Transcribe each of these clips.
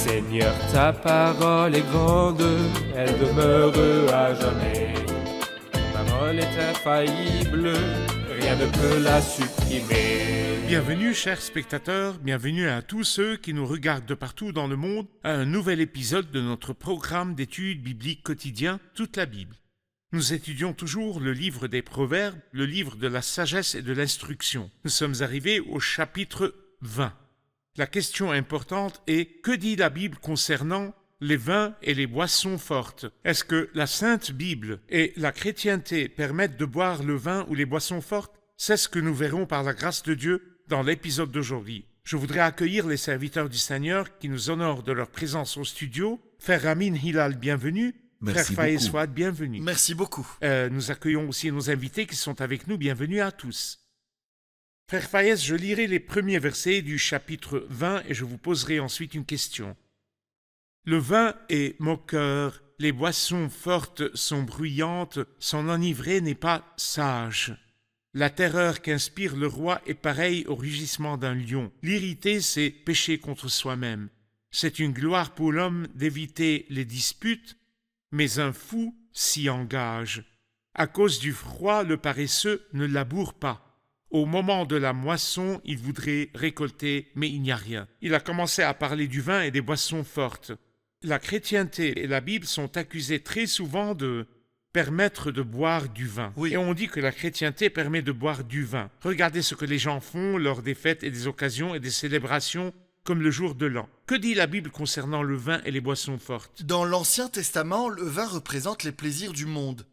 Seigneur, ta parole est grande, elle demeure à jamais. Ta parole est infaillible, rien ne peut la supprimer. Bienvenue chers spectateurs, bienvenue à tous ceux qui nous regardent de partout dans le monde à un nouvel épisode de notre programme d'études bibliques quotidien, toute la Bible. Nous étudions toujours le livre des Proverbes, le livre de la sagesse et de l'instruction. Nous sommes arrivés au chapitre 20. La question importante est, que dit la Bible concernant les vins et les boissons fortes? Est-ce que la Sainte Bible et la chrétienté permettent de boire le vin ou les boissons fortes? C'est ce que nous verrons par la grâce de Dieu dans l'épisode d'aujourd'hui. Je voudrais accueillir les serviteurs du Seigneur qui nous honorent de leur présence au studio. Frère Ramin Hilal, bienvenue. Merci Frère Faïs beaucoup. Fouad, bienvenue. Merci beaucoup. Nous accueillons aussi nos invités qui sont avec nous. Bienvenue à tous. Frère Faïs, je lirai les premiers versets du chapitre 20 et je vous poserai ensuite une question. Le vin est moqueur, les boissons fortes sont bruyantes, son enivré n'est pas sage. La terreur qu'inspire le roi est pareille au rugissement d'un lion. L'irriter, c'est pécher contre soi-même. C'est une gloire pour l'homme d'éviter les disputes, mais un fou s'y engage. À cause du froid, le paresseux ne laboure pas. Au moment de la moisson, il voudrait récolter, mais il n'y a rien. Il a commencé à parler du vin et des boissons fortes. La chrétienté et la Bible sont accusées très souvent de permettre de boire du vin. Oui. Et on dit que la chrétienté permet de boire du vin. Regardez ce que les gens font lors des fêtes et des occasions et des célébrations, comme le jour de l'an. Que dit la Bible concernant le vin et les boissons fortes? Dans l'Ancien Testament, le vin représente les plaisirs du monde.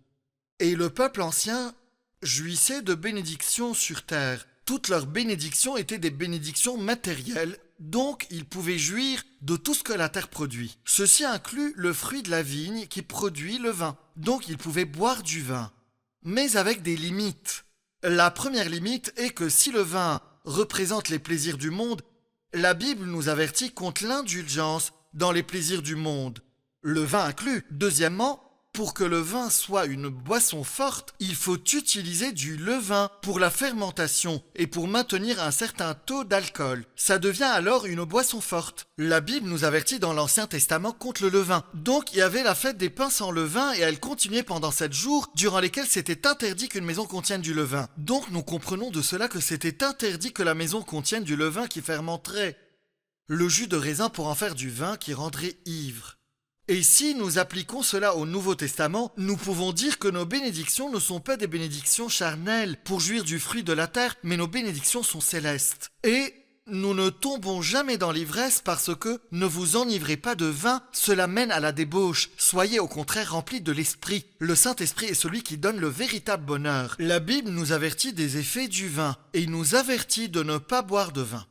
Et le peuple ancien jouissait de bénédictions sur terre. Toutes leurs bénédictions étaient des bénédictions matérielles, donc ils pouvaient jouir de tout ce que la terre produit. Ceci inclut le fruit de la vigne qui produit le vin. Donc ils pouvaient boire du vin, mais avec des limites. La première limite est que si le vin représente les plaisirs du monde, la Bible nous avertit contre l'indulgence dans les plaisirs du monde. Le vin inclus. Deuxièmement, pour que le vin soit une boisson forte, il faut utiliser du levain pour la fermentation et pour maintenir un certain taux d'alcool. Ça devient alors une boisson forte. La Bible nous avertit dans l'Ancien Testament contre le levain. Donc il y avait la fête des pains sans levain et elle continuait pendant 7 jours, durant lesquels c'était interdit qu'une maison contienne du levain. Donc nous comprenons de cela que c'était interdit que la maison contienne du levain qui fermenterait le jus de raisin pour en faire du vin qui rendrait ivre. Et si nous appliquons cela au Nouveau Testament, nous pouvons dire que nos bénédictions ne sont pas des bénédictions charnelles pour jouir du fruit de la terre, mais nos bénédictions sont célestes. Et nous ne tombons jamais dans l'ivresse parce que ne vous enivrez pas de vin, cela mène à la débauche. Soyez au contraire remplis de l'Esprit. Le Saint-Esprit est celui qui donne le véritable bonheur. La Bible nous avertit des effets du vin et il nous avertit de ne pas boire de vin.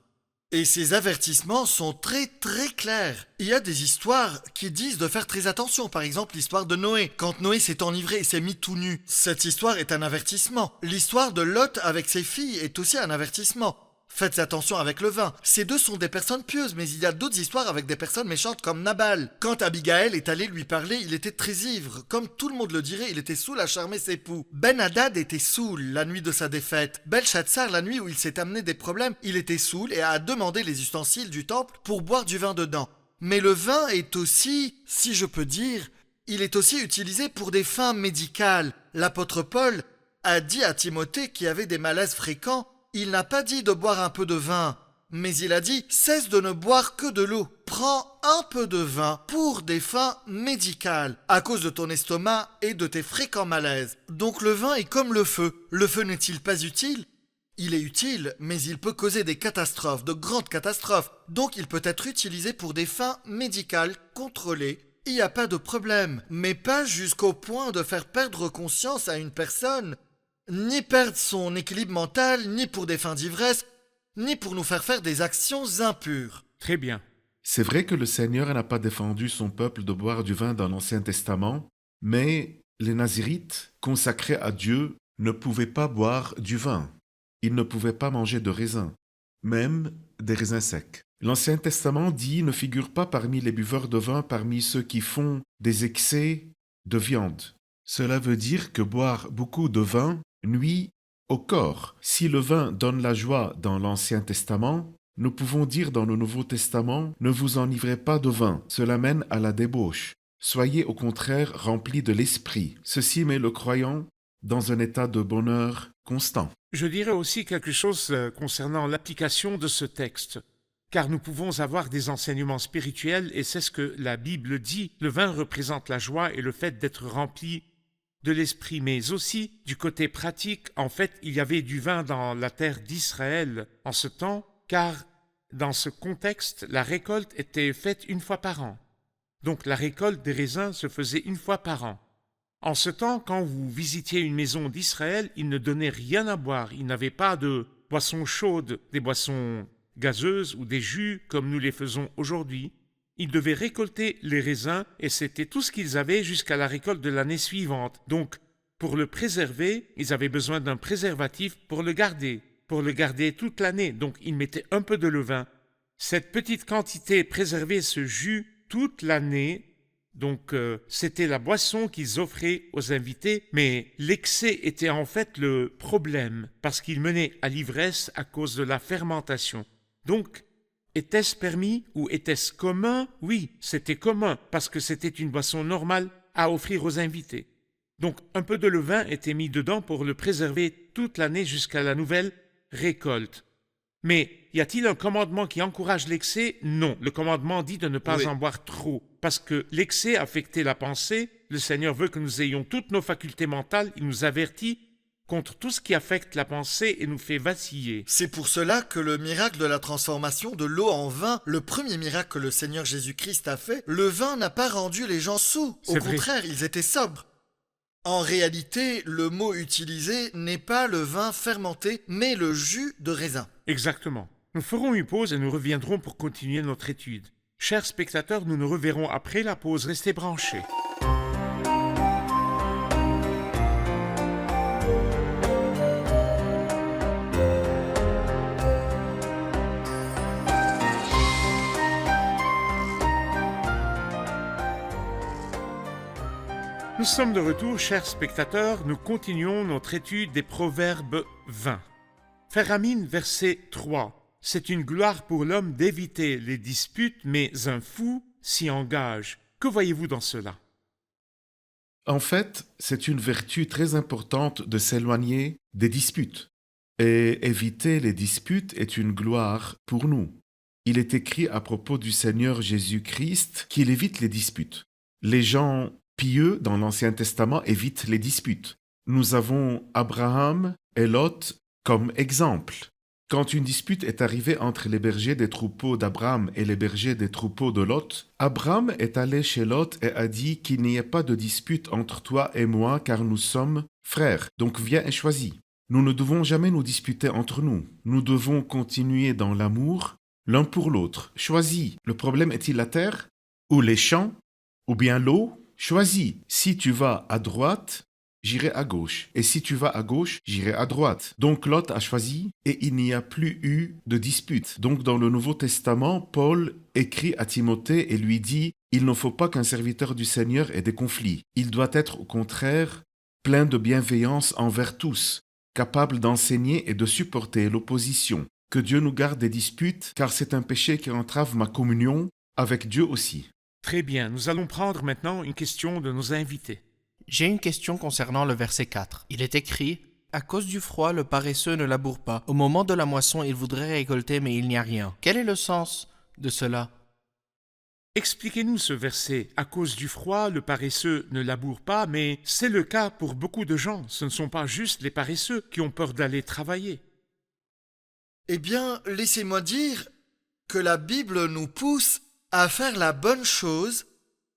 Et ces avertissements sont très très clairs. Il y a des histoires qui disent de faire très attention. Par exemple, l'histoire de Noé. Quand Noé s'est enivré et s'est mis tout nu. Cette histoire est un avertissement. L'histoire de Lot avec ses filles est aussi un avertissement. Faites attention avec le vin. Ces deux sont des personnes pieuses, mais il y a d'autres histoires avec des personnes méchantes comme Nabal. Quand Abigaël est allée lui parler, il était très ivre. Comme tout le monde le dirait, il était saoul à charmer ses époux. Ben-Hadad était saoul la nuit de sa défaite. Belshazzar, la nuit où il s'est amené des problèmes, il était saoul et a demandé les ustensiles du temple pour boire du vin dedans. Mais le vin est aussi, si je peux dire, il est aussi utilisé pour des fins médicales. L'apôtre Paul a dit à Timothée qui avait des malaises fréquents, il n'a pas dit de boire un peu de vin, mais il a dit « Cesse de ne boire que de l'eau. Prends un peu de vin pour des fins médicales, à cause de ton estomac et de tes fréquents malaises. » Donc le vin est comme le feu. Le feu n'est-il pas utile? Il est utile, mais il peut causer des catastrophes, de grandes catastrophes. Donc il peut être utilisé pour des fins médicales contrôlées. Il n'y a pas de problème, mais pas jusqu'au point de faire perdre conscience à une personne, ni perdre son équilibre mental, ni pour des fins d'ivresse, ni pour nous faire des actions impures. Très bien. C'est vrai que le Seigneur n'a pas défendu son peuple de boire du vin dans l'Ancien Testament, mais les Nazirites, consacrés à Dieu, ne pouvaient pas boire du vin. Ils ne pouvaient pas manger de raisins, même des raisins secs. L'Ancien Testament dit ne figure pas parmi les buveurs de vin parmi ceux qui font des excès de viande. Cela veut dire que boire beaucoup de vin nuit au corps. Si le vin donne la joie dans l'Ancien Testament, Nous pouvons dire dans le Nouveau Testament, ne vous enivrez pas de vin, cela mène à la débauche. Soyez au contraire remplis de l'esprit. Ceci met le croyant dans un état de bonheur constant. Je dirais aussi quelque chose concernant l'application de ce texte, car nous pouvons avoir des enseignements spirituels et c'est ce que la Bible dit. Le vin représente la joie et le fait d'être rempli de l'esprit, mais aussi du côté pratique. En fait, il y avait du vin dans la terre d'Israël en ce temps, car dans ce contexte, la récolte était faite une fois par an. Donc la récolte des raisins se faisait une fois par an. En ce temps, quand vous visitiez une maison d'Israël, ils ne donnaient rien à boire. Ils n'avaient pas de boissons chaudes, des boissons gazeuses ou des jus comme nous les faisons aujourd'hui. Ils devaient récolter les raisins et c'était tout ce qu'ils avaient jusqu'à la récolte de l'année suivante. Donc, pour le préserver, ils avaient besoin d'un préservatif pour le garder toute l'année. Donc, ils mettaient un peu de levain. Cette petite quantité préservait ce jus toute l'année. Donc, c'était la boisson qu'ils offraient aux invités, mais l'excès était en fait le problème, parce qu'il menait à l'ivresse à cause de la fermentation. Donc, était-ce permis ou était-ce commun? Oui, c'était commun, parce que c'était une boisson normale à offrir aux invités. Donc, un peu de levain était mis dedans pour le préserver toute l'année jusqu'à la nouvelle récolte. Mais y a-t-il un commandement qui encourage l'excès? Non, le commandement dit de ne pas en boire trop, parce que l'excès affectait la pensée. Le Seigneur veut que nous ayons toutes nos facultés mentales, il nous avertit contre tout ce qui affecte la pensée et nous fait vaciller. C'est pour cela que le miracle de la transformation de l'eau en vin, le premier miracle que le Seigneur Jésus-Christ a fait, le vin n'a pas rendu les gens saouls. Au contraire, ils étaient sobres. En réalité, le mot utilisé n'est pas le vin fermenté, mais le jus de raisin. Exactement. Nous ferons une pause et nous reviendrons pour continuer notre étude. Chers spectateurs, nous nous reverrons après la pause. Restez branchés. Nous sommes de retour, chers spectateurs. Nous continuons notre étude des Proverbes 20. Frère Amine, verset 3. C'est une gloire pour l'homme d'éviter les disputes, mais un fou s'y engage. Que voyez-vous dans cela? En fait, c'est une vertu très importante de s'éloigner des disputes. Et éviter les disputes est une gloire pour nous. Il est écrit à propos du Seigneur Jésus-Christ qu'il évite les disputes. Les gens pieux dans l'Ancien Testament évitent les disputes. Nous avons Abraham et Lot comme exemple. Quand une dispute est arrivée entre les bergers des troupeaux d'Abraham et les bergers des troupeaux de Lot, Abraham est allé chez Lot et a dit qu'il n'y ait pas de dispute entre toi et moi car nous sommes frères, donc viens et choisis. Nous ne devons jamais nous disputer entre nous. Nous devons continuer dans l'amour l'un pour l'autre. Choisis. Le problème est-il la terre ou les champs ou bien l'eau? Choisis. Si tu vas à droite, j'irai à gauche. Et si tu vas à gauche, j'irai à droite. Donc Lot a choisi et il n'y a plus eu de dispute. Donc dans le Nouveau Testament, Paul écrit à Timothée et lui dit « Il ne faut pas qu'un serviteur du Seigneur ait des conflits. Il doit être au contraire plein de bienveillance envers tous, capable d'enseigner et de supporter l'opposition. Que Dieu nous garde des disputes, car c'est un péché qui entrave ma communion avec Dieu aussi. » Très bien, nous allons prendre maintenant une question de nos invités. J'ai une question concernant le verset 4. Il est écrit « À cause du froid, le paresseux ne laboure pas. Au moment de la moisson, il voudrait récolter, mais il n'y a rien. » Quel est le sens de cela? Expliquez-nous ce verset. À cause du froid, le paresseux ne laboure pas, mais c'est le cas pour beaucoup de gens. Ce ne sont pas juste les paresseux qui ont peur d'aller travailler. Eh bien, laissez-moi dire que la Bible nous pousse à faire la bonne chose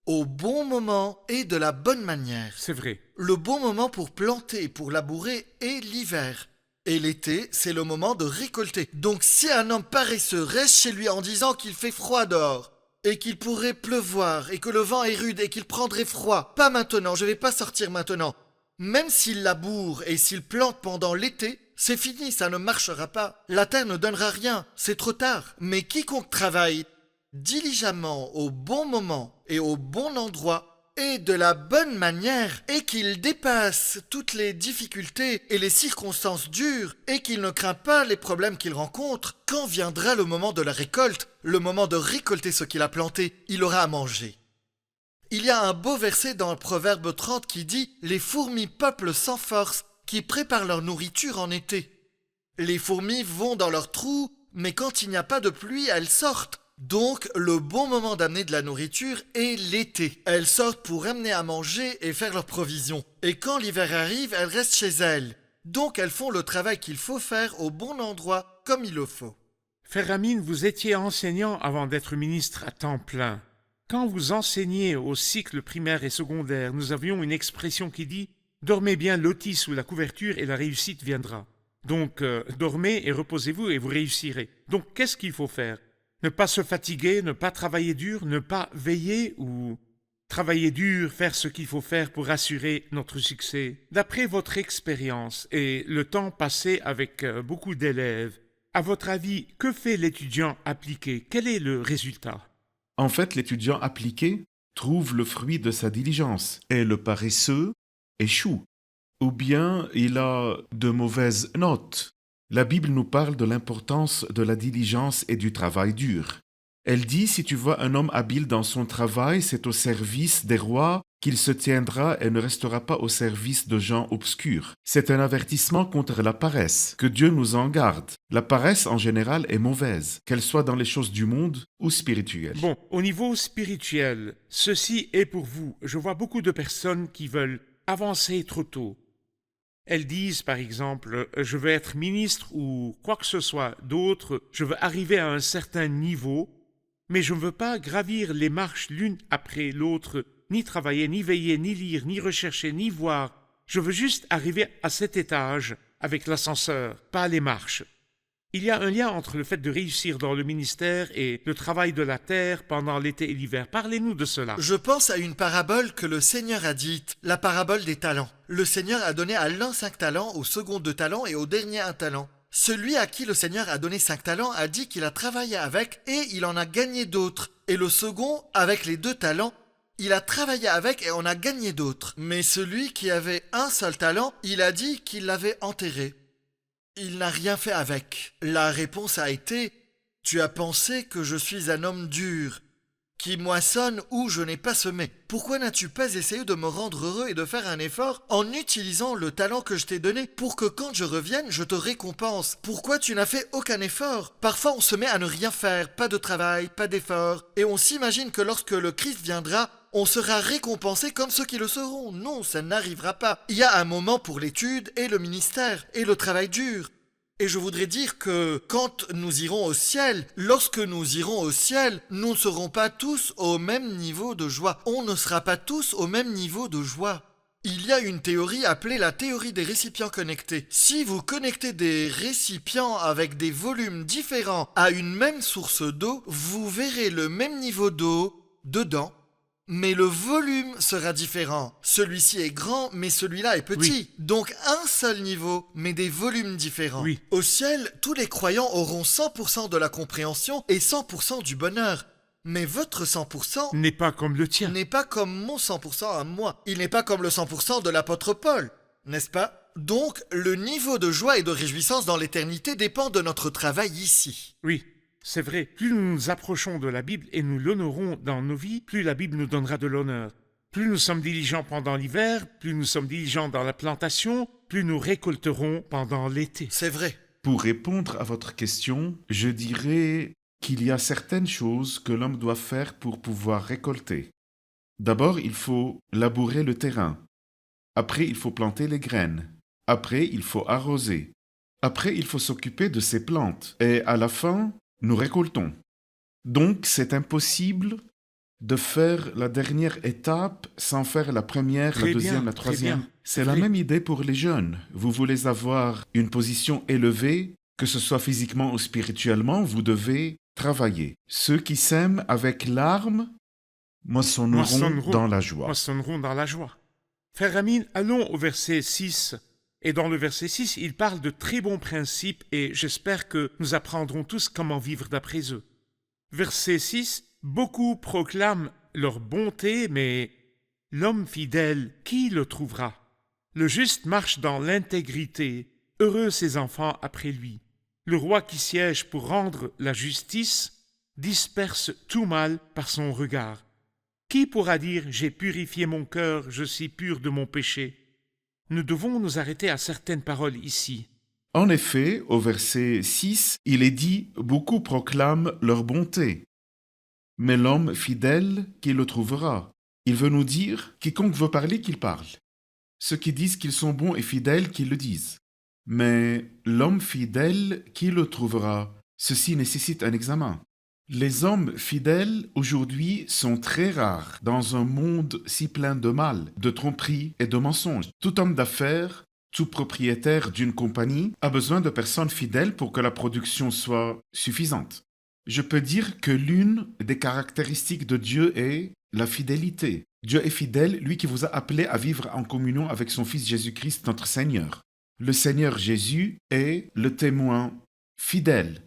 au bon moment et de la bonne manière. C'est vrai. Le bon moment pour planter, pour labourer est l'hiver. Et l'été, c'est le moment de récolter. Donc si un homme paresseux reste chez lui en disant qu'il fait froid dehors, et qu'il pourrait pleuvoir, et que le vent est rude, et qu'il prendrait froid, pas maintenant, je vais pas sortir maintenant. Même s'il laboure et s'il plante pendant l'été, c'est fini, ça ne marchera pas. La terre ne donnera rien, c'est trop tard. Mais quiconque travaille diligemment au bon moment et au bon endroit et de la bonne manière, et qu'il dépasse toutes les difficultés et les circonstances dures, et qu'il ne craint pas les problèmes qu'il rencontre, quand viendra le moment de la récolte, le moment de récolter ce qu'il a planté, il aura à manger. Il y a un beau verset dans le Proverbe 30 qui dit « Les fourmis peuplent sans force, qui préparent leur nourriture en été. » Les fourmis vont dans leurs trous, mais quand il n'y a pas de pluie, elles sortent. Donc, le bon moment d'amener de la nourriture est l'été. Elles sortent pour amener à manger et faire leurs provisions. Et quand l'hiver arrive, elles restent chez elles. Donc, elles font le travail qu'il faut faire au bon endroit, comme il le faut. Frère Amin, vous étiez enseignant avant d'être ministre à temps plein. Quand vous enseignez au cycle primaire et secondaire, nous avions une expression qui dit « Dormez bien loti sous la couverture et la réussite viendra ». Donc, dormez et reposez-vous et vous réussirez. Donc, qu'est-ce qu'il faut faire? Ne pas se fatiguer, ne pas travailler dur, ne pas veiller ou travailler dur, faire ce qu'il faut faire pour assurer notre succès. D'après votre expérience et le temps passé avec beaucoup d'élèves, à votre avis, que fait l'étudiant appliqué? Quel est le résultat? En fait, l'étudiant appliqué trouve le fruit de sa diligence et le paresseux échoue. Ou bien il a de mauvaises notes. La Bible nous parle de l'importance de la diligence et du travail dur. Elle dit, si tu vois un homme habile dans son travail, c'est au service des rois qu'il se tiendra et ne restera pas au service de gens obscurs. C'est un avertissement contre la paresse, que Dieu nous en garde. La paresse en général est mauvaise, qu'elle soit dans les choses du monde ou spirituelles. Bon, au niveau spirituel, ceci est pour vous. Je vois beaucoup de personnes qui veulent avancer trop tôt. Elles disent, par exemple, je veux être ministre ou quoi que ce soit d'autre, je veux arriver à un certain niveau, mais je ne veux pas gravir les marches l'une après l'autre, ni travailler, ni veiller, ni lire, ni rechercher, ni voir. Je veux juste arriver à cet étage avec l'ascenseur, pas les marches. Il y a un lien entre le fait de réussir dans le ministère et le travail de la terre pendant l'été et l'hiver. Parlez-nous de cela. Je pense à une parabole que le Seigneur a dite, la parabole des talents. Le Seigneur a donné à l'un 5 talents, au second 2 talents et au dernier 1 talent. Celui à qui le Seigneur a donné 5 talents a dit qu'il a travaillé avec et il en a gagné d'autres. Et le second, avec les 2 talents, il a travaillé avec et en a gagné d'autres. Mais celui qui avait un seul talent, il a dit qu'il l'avait enterré. Il n'a rien fait avec. La réponse a été « Tu as pensé que je suis un homme dur, qui moissonne où je n'ai pas semé. Pourquoi n'as-tu pas essayé de me rendre heureux et de faire un effort en utilisant le talent que je t'ai donné pour que quand je revienne, je te récompense? Pourquoi tu n'as fait aucun effort? Parfois on se met à ne rien faire, pas de travail, pas d'effort, et on s'imagine que lorsque le Christ viendra, on sera récompensé comme ceux qui le seront. Non, ça n'arrivera pas. Il y a un moment pour l'étude et le ministère et le travail dur. Et je voudrais dire que quand nous irons au ciel, lorsque nous irons au ciel, nous ne serons pas tous au même niveau de joie. On ne sera pas tous au même niveau de joie. Il y a une théorie appelée la théorie des récipients connectés. Si vous connectez des récipients avec des volumes différents à une même source d'eau, vous verrez le même niveau d'eau dedans, mais le volume sera différent. Celui-ci est grand, mais celui-là est petit. Oui. Donc un seul niveau, mais des volumes différents. Oui. Au ciel, tous les croyants auront 100% de la compréhension et 100% du bonheur. Mais votre 100% N'est pas comme le tien. n'est pas comme mon 100% à moi. Il n'est pas comme le 100% de l'apôtre Paul, n'est-ce pas? Donc, le niveau de joie et de réjouissance dans l'éternité dépend de notre travail ici. Oui. C'est vrai, plus nous nous approchons de la Bible et nous l'honorons dans nos vies, plus la Bible nous donnera de l'honneur. Plus nous sommes diligents pendant l'hiver, plus nous sommes diligents dans la plantation, plus nous récolterons pendant l'été. C'est vrai. Pour répondre à votre question, je dirais qu'il y a certaines choses que l'homme doit faire pour pouvoir récolter. D'abord, il faut labourer le terrain. Après, il faut planter les graines. Après, il faut arroser. Après, il faut s'occuper de ces plantes. Et à la fin, nous récoltons. Donc, c'est impossible de faire la dernière étape sans faire la première, Très la deuxième, bien, la très troisième. bien. C'est la Oui. même idée pour les jeunes. Vous voulez avoir une position élevée, que ce soit physiquement ou spirituellement, vous devez travailler. Ceux qui sèment avec larmes moissonneront dans la joie. Moissonneront dans la joie. Frère Amin, allons au verset 6. Et dans le verset 6, il parle de très bons principes et j'espère que nous apprendrons tous comment vivre d'après eux. Verset 6, beaucoup proclament leur bonté, mais L'homme fidèle, qui le trouvera? Le juste marche dans l'intégrité, heureux ses enfants après lui. Le roi qui siège pour rendre la justice disperse tout mal par son regard. Qui pourra dire « J'ai purifié mon cœur, je suis pur de mon péché » Nous devons nous arrêter à certaines paroles ici. En effet, au verset 6, il est dit « Beaucoup proclament leur bonté ». Mais l'homme fidèle, qui le trouvera? Il veut nous dire « Quiconque veut parler, qu'il parle ». Ceux qui disent qu'ils sont bons et fidèles, qu'ils le disent. Mais l'homme fidèle, qui le trouvera? Ceci nécessite un examen. Les hommes fidèles aujourd'hui sont très rares dans un monde si plein de mal, de tromperies et de mensonges. Tout homme d'affaires, tout propriétaire d'une compagnie a besoin de personnes fidèles pour que la production soit suffisante. Je peux dire que l'une des caractéristiques de Dieu est la fidélité. Dieu est fidèle, lui qui vous a appelé à vivre en communion avec son Fils Jésus-Christ, notre Seigneur. Le Seigneur Jésus est le témoin fidèle.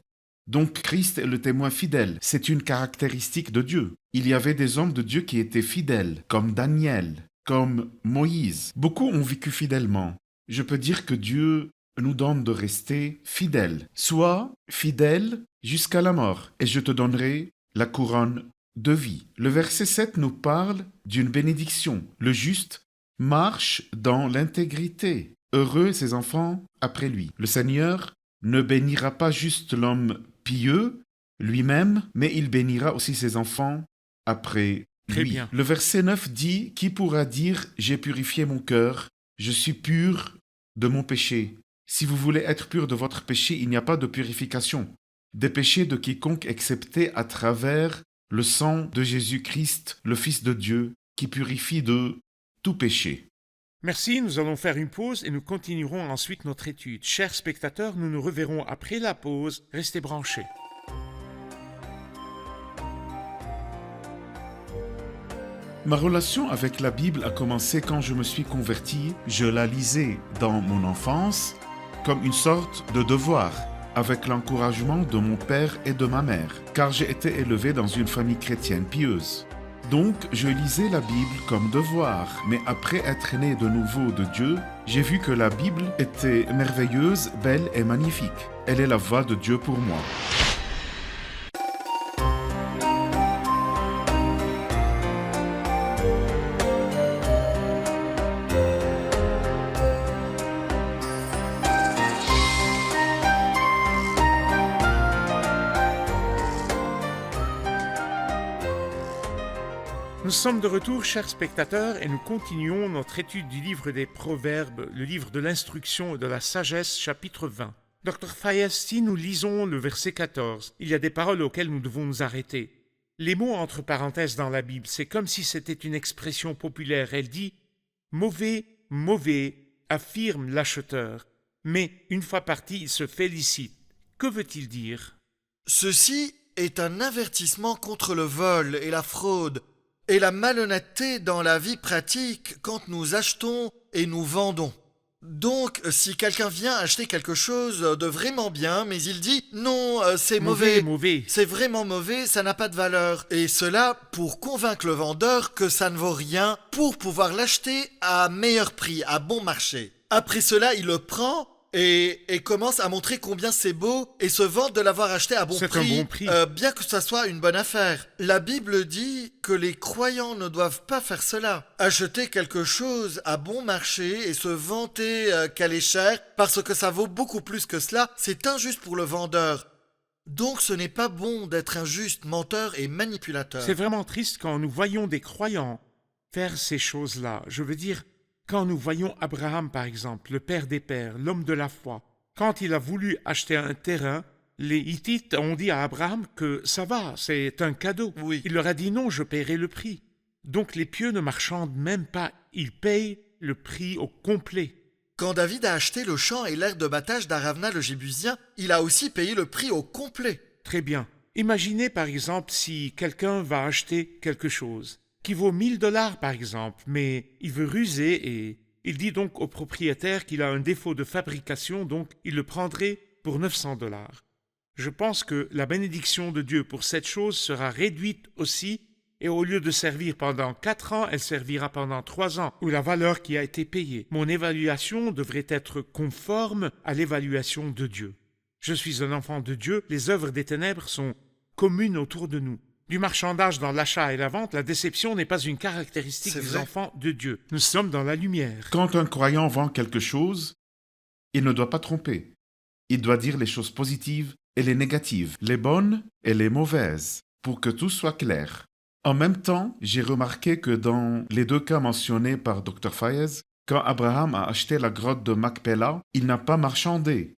Donc Christ est le témoin fidèle. C'est une caractéristique de Dieu. Il y avait des hommes de Dieu qui étaient fidèles, comme Daniel, comme Moïse. Beaucoup ont vécu fidèlement. Je peux dire que Dieu nous donne de rester fidèles. Sois fidèle jusqu'à la mort, et je te donnerai la couronne de vie. Le verset 7 nous parle d'une bénédiction. Le juste marche dans l'intégrité. Heureux ses enfants après lui. Le Seigneur ne bénira pas juste l'homme pieux lui-même, mais il bénira aussi ses enfants après Très lui. bien. Le verset 9 dit « Qui pourra dire « J'ai purifié mon cœur, je suis pur de mon péché ». Si vous voulez être pur de votre péché, il n'y a pas de purification. Des péchés de quiconque excepté à travers le sang de Jésus-Christ, le Fils de Dieu, qui purifie de tout péché. Merci, nous allons faire une pause et nous continuerons ensuite notre étude. Chers spectateurs, nous nous reverrons après la pause. Restez branchés. Ma relation avec la Bible a commencé quand je me suis converti. Je la lisais dans mon enfance comme une sorte de devoir, avec l'encouragement de mon père et de ma mère, car j'ai été élevé dans une famille chrétienne pieuse. Donc, je lisais la Bible comme devoir, mais après être né de nouveau de Dieu, j'ai vu que la Bible était merveilleuse, belle et magnifique. Elle est la voix de Dieu pour moi. Nous sommes de retour, chers spectateurs, et nous continuons notre étude du livre des Proverbes, le livre de l'instruction et de la sagesse, chapitre 20. Dr. Fayez, si nous lisons le verset 14, il y a des paroles auxquelles nous devons nous arrêter. Les mots entre parenthèses dans la Bible, c'est comme si c'était une expression populaire. Elle dit « mauvais, mauvais », affirme l'acheteur. Mais une fois parti, il se félicite. Que veut-il dire? Ceci est un avertissement contre le vol et la fraude et la malhonnêteté dans la vie pratique quand nous achetons et nous vendons. Donc, si quelqu'un vient acheter quelque chose de vraiment bien, mais il dit « Non, c'est mauvais, Mauvais. c'est vraiment mauvais, ça n'a pas de valeur. » Et cela pour convaincre le vendeur que ça ne vaut rien pour pouvoir l'acheter à meilleur prix, à bon marché. Après cela, il le prend et commence à montrer combien c'est beau et se vante de l'avoir acheté à bon C'est prix, un bon prix. bien que ça soit une bonne affaire. La Bible dit que les croyants ne doivent pas faire cela. Acheter quelque chose à bon marché et se vanter qu'elle est chère parce que ça vaut beaucoup plus que cela, c'est injuste pour le vendeur. Donc ce n'est pas bon d'être injuste, menteur et manipulateur. C'est vraiment triste quand nous voyons des croyants faire ces choses-là. Je veux dire, quand nous voyons Abraham, par exemple, le père des pères, l'homme de la foi, quand il a voulu acheter un terrain, les Hittites ont dit à Abraham que ça va, c'est un cadeau. Oui. Il leur a dit non, je paierai le prix. Donc les pieux ne marchandent même pas, ils payent le prix au complet. Quand David a acheté le champ et l'aire de battage d'Aravna le Jébusien, il a aussi payé le prix au complet. Très bien. Imaginez par exemple si quelqu'un va acheter quelque chose qui vaut 1000 $ par exemple, mais il veut ruser et il dit donc au propriétaire qu'il a un défaut de fabrication, donc il le prendrait pour 900 $. Je pense que la bénédiction de Dieu pour cette chose sera réduite aussi et au lieu de servir pendant 4 ans, elle servira pendant 3 ans, ou la valeur qui a été payée. Mon évaluation devrait être conforme à l'évaluation de Dieu. Je suis un enfant de Dieu, les œuvres des ténèbres sont communes autour de nous. Du marchandage dans l'achat et la vente, la déception n'est pas une caractéristique C'est des vrai. enfants de Dieu. Nous sommes dans la lumière. Quand un croyant vend quelque chose, il ne doit pas tromper. Il doit dire les choses positives et les négatives, les bonnes et les mauvaises, pour que tout soit clair. En même temps, j'ai remarqué que dans les 2 cas mentionnés par Dr. Fayez, quand Abraham a acheté la grotte de Macpéla, il n'a pas marchandé.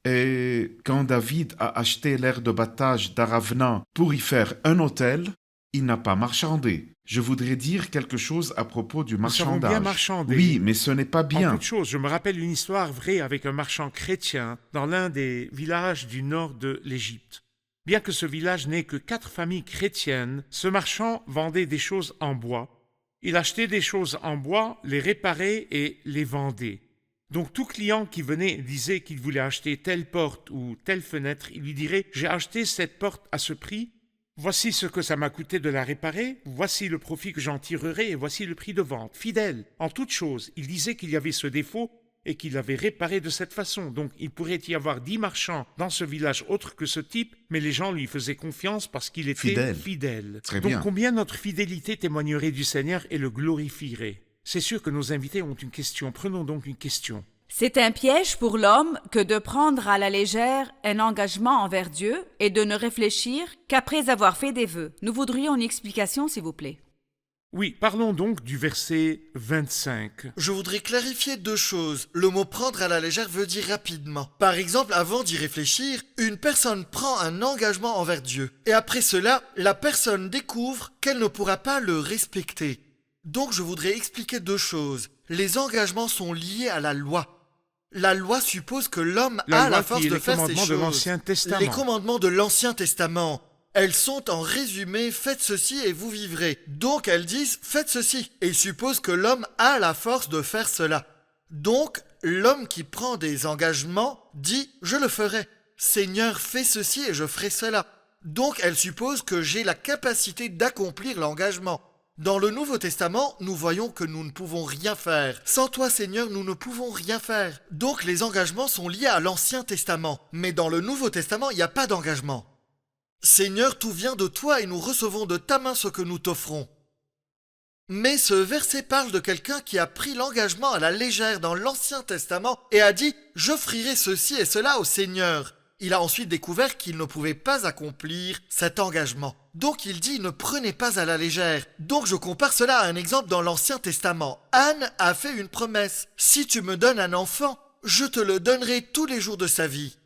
Et quand David a acheté l'aire de battage d'Aravna pour y faire un hôtel, il n'a pas marchandé. Je voudrais dire quelque chose à propos du Nous savons marchandage. bien marchander. Oui, mais ce n'est pas En bien. toute chose, je me rappelle une histoire vraie avec un marchand chrétien dans l'un des villages du nord de l'Égypte. Bien que ce village n'ait que 4 familles chrétiennes, ce marchand vendait des choses en bois. Il achetait des choses en bois, les réparait et les vendait. Donc tout client qui venait disait qu'il voulait acheter telle porte ou telle fenêtre, il lui dirait « J'ai acheté cette porte à ce prix, voici ce que ça m'a coûté de la réparer, voici le profit que j'en tirerai et voici le prix de vente. » Fidèle, en toute chose, il disait qu'il y avait ce défaut et qu'il l'avait réparé de cette façon. Donc il pourrait y avoir 10 marchands dans ce village autres que ce type, mais les gens lui faisaient confiance parce qu'il était fidèle. Très Donc bien. combien notre fidélité témoignerait du Seigneur et le glorifierait? C'est sûr que nos invités ont une question. Prenons donc une question. C'est un piège pour l'homme que de prendre à la légère un engagement envers Dieu et de ne réfléchir qu'après avoir fait des vœux. Nous voudrions une explication, s'il vous plaît. Oui, parlons donc du verset 25. Je voudrais clarifier 2 choses. Le mot prendre à la légère veut dire rapidement. Par exemple, avant d'y réfléchir, une personne prend un engagement envers Dieu. Et après cela, la personne découvre qu'elle ne pourra pas le respecter. Donc je voudrais expliquer 2 choses. Les engagements sont liés à la loi. La loi suppose que l'homme a la force de faire ces Les commandements de choses. l'Ancien Testament. Les commandements de l'Ancien Testament. Elles sont en résumé, faites ceci et vous vivrez. Donc elles disent, faites ceci. Et supposent que l'homme a la force de faire cela. Donc, l'homme qui prend des engagements dit, je le ferai. Seigneur, fais ceci et je ferai cela. Donc elles supposent que j'ai la capacité d'accomplir l'engagement. Dans le Nouveau Testament, nous voyons que nous ne pouvons rien faire. Sans toi, Seigneur, nous ne pouvons rien faire. Donc les engagements sont liés à l'Ancien Testament. Mais dans le Nouveau Testament, il n'y a pas d'engagement. Seigneur, tout vient de toi et nous recevons de ta main ce que nous t'offrons. Mais ce verset parle de quelqu'un qui a pris l'engagement à la légère dans l'Ancien Testament et a dit « J'offrirai ceci et cela au Seigneur ». Il a ensuite découvert qu'il ne pouvait pas accomplir cet engagement. Donc il dit « Ne prenez pas à la légère ». Donc je compare cela à un exemple dans l'Ancien Testament. Anne a fait une promesse. « Si tu me donnes un enfant, je te le donnerai tous les jours de sa vie ».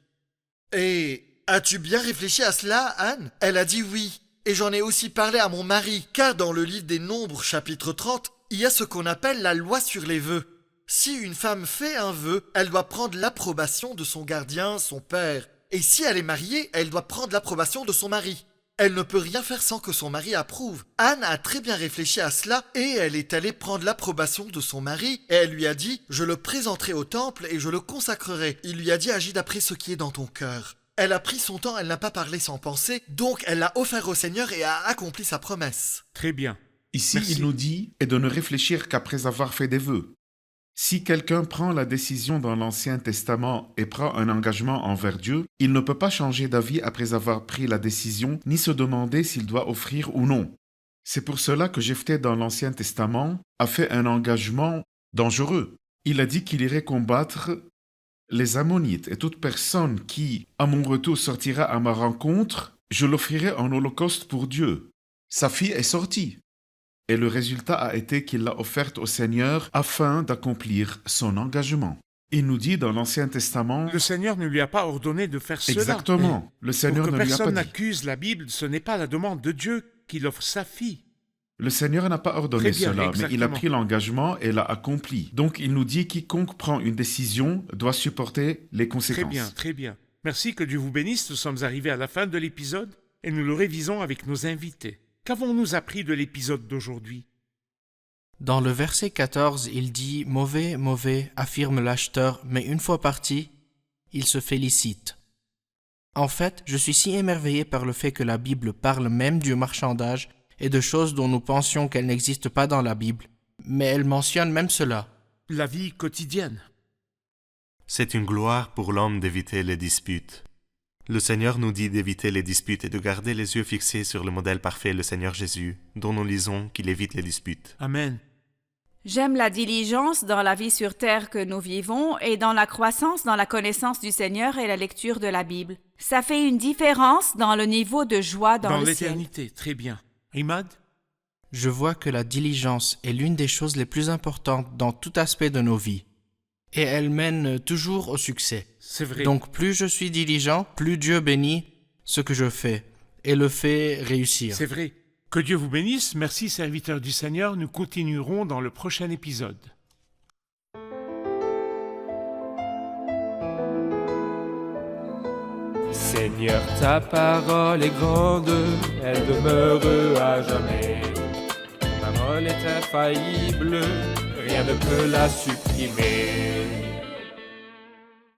Et as-tu bien réfléchi à cela, Anne ? Elle a dit oui. Et j'en ai aussi parlé à mon mari, car dans le livre des Nombres, chapitre 30, il y a ce qu'on appelle la loi sur les vœux. Si une femme fait un vœu, elle doit prendre l'approbation de son gardien, son père. Et si elle est mariée, elle doit prendre l'approbation de son mari. Elle ne peut rien faire sans que son mari approuve. Anne a très bien réfléchi à cela et elle est allée prendre l'approbation de son mari et elle lui a dit « Je le présenterai au temple et je le consacrerai ». Il lui a dit « Agis d'après ce qui est dans ton cœur ». Elle a pris son temps, elle n'a pas parlé sans penser, donc elle l'a offert au Seigneur et a accompli sa promesse. Très bien. Ici, Merci. il nous dit « et de ne réfléchir qu'après avoir fait des vœux ». Si quelqu'un prend la décision dans l'Ancien Testament et prend un engagement envers Dieu, il ne peut pas changer d'avis après avoir pris la décision, ni se demander s'il doit offrir ou non. C'est pour cela que Jephthé dans l'Ancien Testament a fait un engagement dangereux. Il a dit qu'il irait combattre les Ammonites et toute personne qui, à mon retour, sortira à ma rencontre, je l'offrirai en holocauste pour Dieu. Sa fille est sortie. Et le résultat a été qu'il l'a offerte au Seigneur afin d'accomplir son engagement. Il nous dit dans l'Ancien Testament... Le Seigneur ne lui a pas ordonné de faire cela. Exactement. Le Seigneur Pour que ne lui a pas personne dit. n'accuse la Bible, ce n'est pas la demande de Dieu qu'il offre sa fille. Le Seigneur n'a pas ordonné Très bien, cela, mais il a exactement. pris l'engagement et l'a accompli. Donc il nous dit quiconque prend une décision doit supporter les conséquences. Très bien, très bien. Merci, que Dieu vous bénisse. Nous sommes arrivés à la fin de l'épisode et nous le révisons avec nos invités. Qu'avons-nous appris de l'épisode d'aujourd'hui? Dans le verset 14, il dit « Mauvais, mauvais », affirme l'acheteur, mais une fois parti, il se félicite. En fait, je suis si émerveillé par le fait que la Bible parle même du marchandage et de choses dont nous pensions qu'elles n'existent pas dans la Bible. Mais elle mentionne même cela. La vie quotidienne. C'est une gloire pour l'homme d'éviter les disputes. Le Seigneur nous dit d'éviter les disputes et de garder les yeux fixés sur le modèle parfait, le Seigneur Jésus, dont nous lisons qu'il évite les disputes. Amen. J'aime la diligence dans la vie sur terre que nous vivons et dans la croissance dans la connaissance du Seigneur et la lecture de la Bible. Ça fait une différence dans le niveau de joie dans le ciel. L'éternité, très bien. Imad? Je vois que la diligence est l'une des choses les plus importantes dans tout aspect de nos vies. Et elle mène toujours au succès. C'est vrai. Donc plus je suis diligent, plus Dieu bénit ce que je fais et le fait réussir. C'est vrai. Que Dieu vous bénisse. Merci, serviteurs du Seigneur. Nous continuerons dans le prochain épisode. Seigneur, ta parole est grande, elle demeure à jamais. Ta parole est infaillible, rien ne peut la supprimer.